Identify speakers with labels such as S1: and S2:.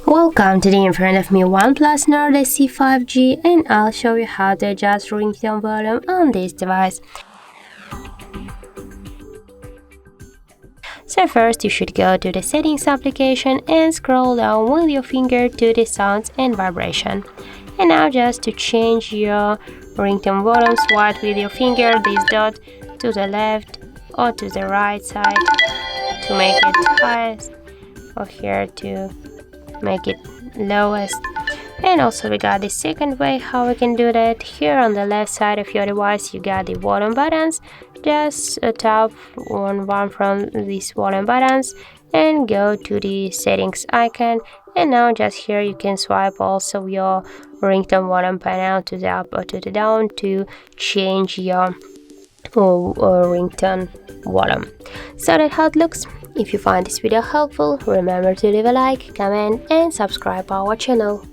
S1: Welcome to the in front of me OnePlus Nord CE 5G, and I'll show you how to adjust ringtone volume on this device. So first you should go to the settings application and scroll down with your finger to the sounds and vibration. And now just to change your ringtone volume, swipe with your finger this dot to the left or to the right side to make it highest, or here to make it lowest. And also we got the second way how we can do that. Here on the left side of your device you got the volume buttons. Just tap on one from these volume buttons and go to the settings icon, and now just here you can swipe also your ringtone volume panel to the up or to the down to change your ringtone volume. So that's how it looks. If you find this video helpful, remember to leave a like, comment and subscribe our channel.